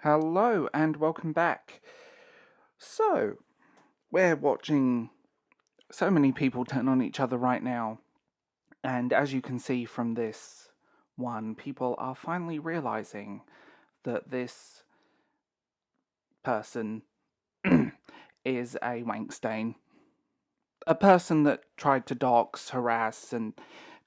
Hello and welcome back. So, we're watching so many people turn on each other right now, and as you can see from this one, people are finally realizing that this person is a wank stain. A person that tried to dox, harass, and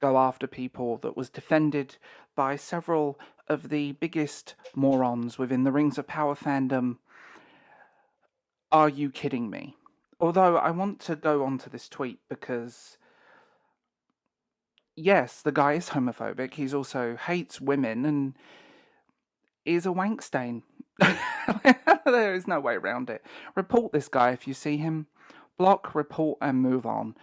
go after people that was defended by several of the biggest morons within the Rings of Power fandom. Are you kidding me? Although I want to go on to this tweet because, yes, the guy is homophobic. He's also hates women and is a wank stain. There is no way around it. Report this guy if you see him. Block, report, and move on.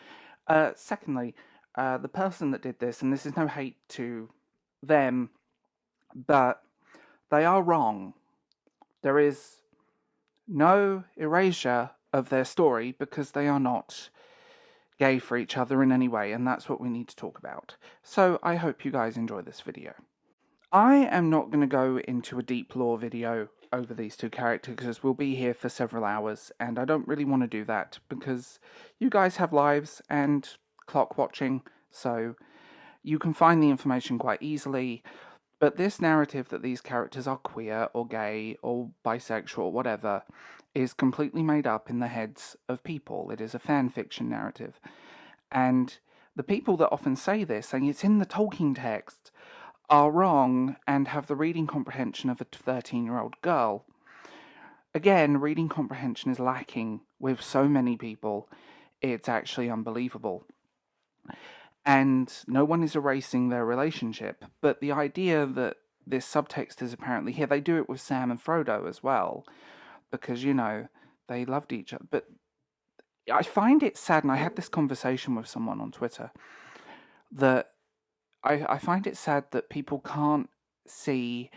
Secondly, the person that did this, and this is no hate to them, but they are wrong. There is no erasure of their story because they are not gay for each other in any way, and that's what we need to talk about. So I hope you guys enjoy this video. I am not going to go into a deep lore video over these two characters because we'll be here for several hours, and I don't really want to do that because you guys have lives and clock watching, so you can find the information quite easily. But this narrative that these characters are queer or gay or bisexual or whatever is completely made up in the heads of people. It is a fan fiction narrative. And the people that often say this, saying it's in the Tolkien text, are wrong and have the reading comprehension of a 13-year-old girl. Again, reading comprehension is lacking with so many people. It's actually unbelievable. And no one is erasing their relationship, but the idea that this subtext is apparently here, they do it with Sam and Frodo as well, because, they loved each other. But I find it sad, and I had this conversation with someone on Twitter, that I find it sad that people can't see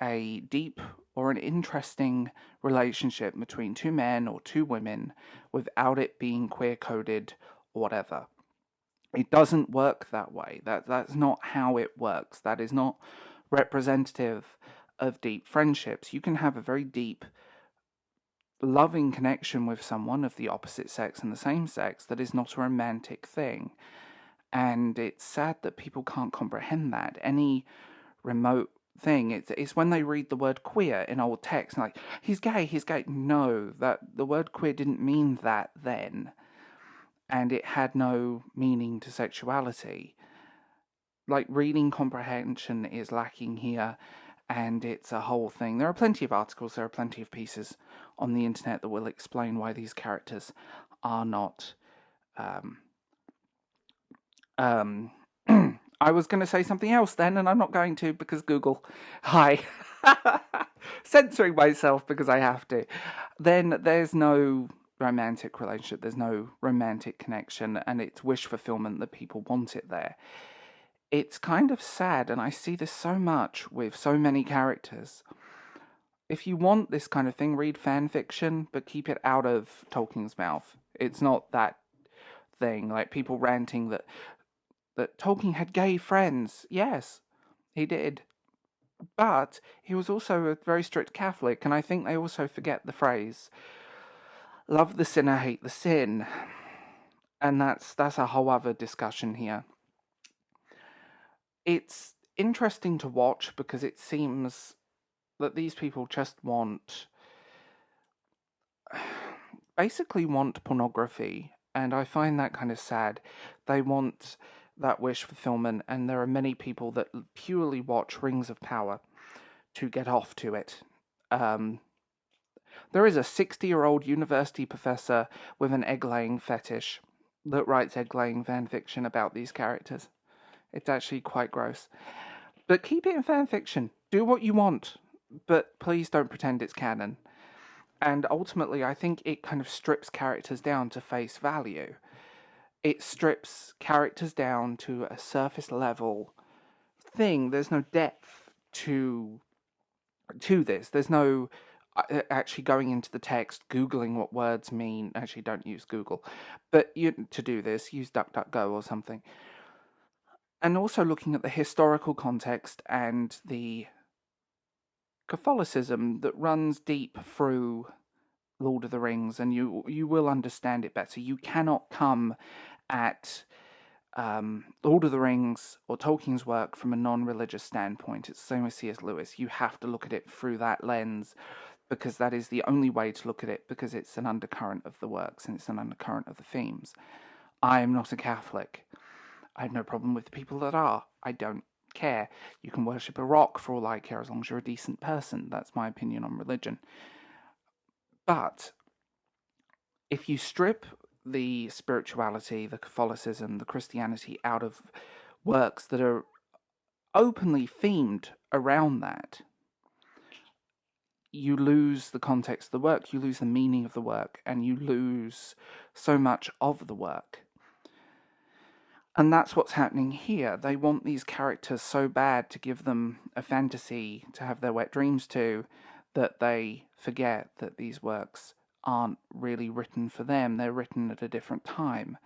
a deep or an interesting relationship between two men or two women without it being queer-coded or whatever. It doesn't work that way. That's not how it works. That is not representative of deep friendships. You can have a very deep, loving connection with someone of the opposite sex and the same sex that is not a romantic thing. And it's sad that people can't comprehend that. Any remote thing, it's when they read the word queer in old text, like, he's gay. No, that the word queer didn't mean that then. And it had no meaning to sexuality. Like, reading comprehension is lacking here, and it's a whole thing. There are plenty of articles, there are plenty of pieces on the internet that will explain why these characters are not I was going to say something else then, and I'm not going to because Google. Hi. Censoring myself because I have to. Then there's no romantic relationship, there's no romantic connection, and it's wish fulfillment that people want it there. It's kind of sad, and I see this so much with so many characters. If you want this kind of thing, read fan fiction, but keep it out of Tolkien's mouth. It's not that thing, like people ranting that Tolkien had gay friends. Yes, he did. But he was also a very strict Catholic, and I think they also forget the phrase, love the sinner, hate the sin. And that's a whole other discussion here. It's interesting to watch because it seems that these people just basically want pornography, and I find that kind of sad. They want that wish fulfillment, and there are many people that purely watch Rings of Power to get off to it. There is a 60-year-old university professor with an egg-laying fetish that writes egg-laying fanfiction about these characters. It's actually quite gross. But keep it in fanfiction. Do what you want, but please don't pretend it's canon. And ultimately, I think it kind of strips characters down to face value. It strips characters down to a surface level thing. There's no depth to this. There's no actually going into the text, Googling what words mean. Actually, don't use Google. But to do this, use DuckDuckGo or something. And also looking at the historical context and the Catholicism that runs deep through Lord of the Rings, and you will understand it better. You cannot come at Lord of the Rings or Tolkien's work from a non-religious standpoint. It's the same with C.S. Lewis. You have to look at it through that lens, because that is the only way to look at it, because it's an undercurrent of the works and it's an undercurrent of the themes. I am not a Catholic. I have no problem with the people that are. I don't care. You can worship a rock for all I care, as long as you're a decent person. That's my opinion on religion. But if you strip the spirituality, the Catholicism, the Christianity out of works that are openly themed around that, you lose the context of the work, you lose the meaning of the work, and you lose so much of the work. And that's what's happening here. They want these characters so bad to give them a fantasy to have their wet dreams to, that they forget that these works aren't really written for them. They're written at a different time.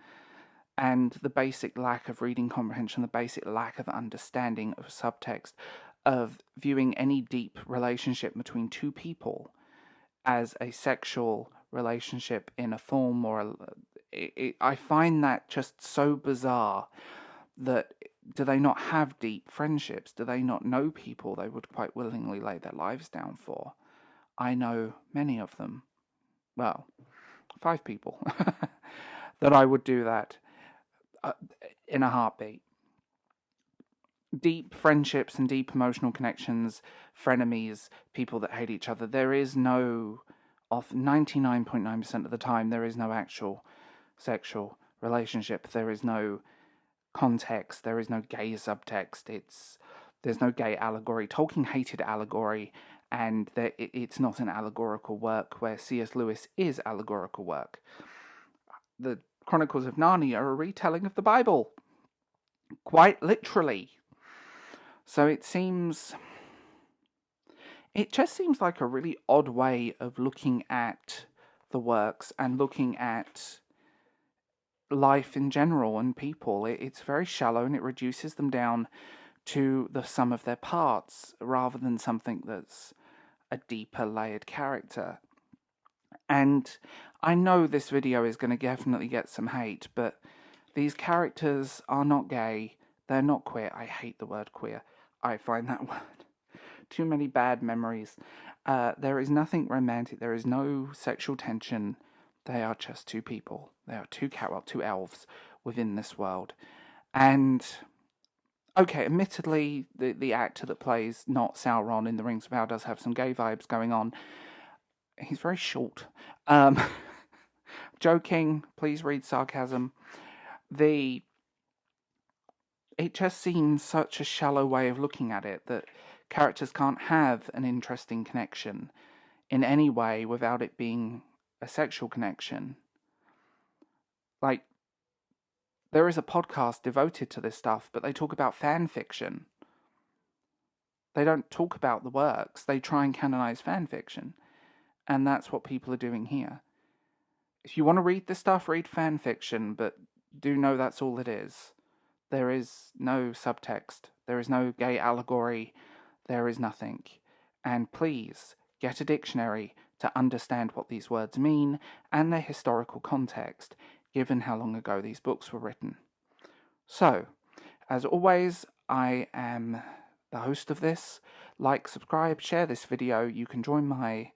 And the basic lack of reading comprehension, the basic lack of understanding of subtext, of viewing any deep relationship between two people as a sexual relationship in a form or I find that just so bizarre. That do they not have deep friendships? Do they not know people they would quite willingly lay their lives down for? I know many of them. Well, 5 people that I would do that in a heartbeat. Deep friendships and deep emotional connections, frenemies, people that hate each other. There is no, of 99.9% of the time, there is no actual sexual relationship. There is no context. There is no gay subtext. There's no gay allegory. Tolkien hated allegory, and it's not an allegorical work, where C.S. Lewis is allegorical work. The Chronicles of Narnia are a retelling of the Bible, quite literally. So it just seems like a really odd way of looking at the works and looking at life in general and people. It's very shallow, and it reduces them down to the sum of their parts rather than something that's a deeper layered character. And I know this video is going to definitely get some hate, but these characters are not gay. They're not queer. I hate the word queer. I find that word too many bad memories. There is nothing romantic. There is no sexual tension. They are just 2 people. They are 2 elves within this world. And, okay, admittedly, the actor that plays not Sauron in The Rings of Power does have some gay vibes going on. He's very short. Joking, please read sarcasm. It just seems such a shallow way of looking at it, that characters can't have an interesting connection in any way without it being a sexual connection. Like, there is a podcast devoted to this stuff, but they talk about fan fiction. They don't talk about the works. They try and canonize fan fiction. And that's what people are doing here. If you want to read this stuff, read fan fiction, but do know that's all it is. There is no subtext. There is no gay allegory. There is nothing. And please, get a dictionary to understand what these words mean and their historical context, given how long ago these books were written. So, as always, I am the host of this. Like, subscribe, share this video. You can join my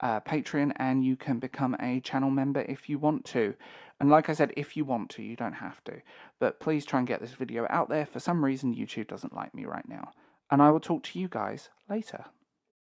Patreon, and you can become a channel member if you want to. And like I said, if you want to, you don't have to. But please try and get this video out there. For some reason, YouTube doesn't like me right now. And I will talk to you guys later.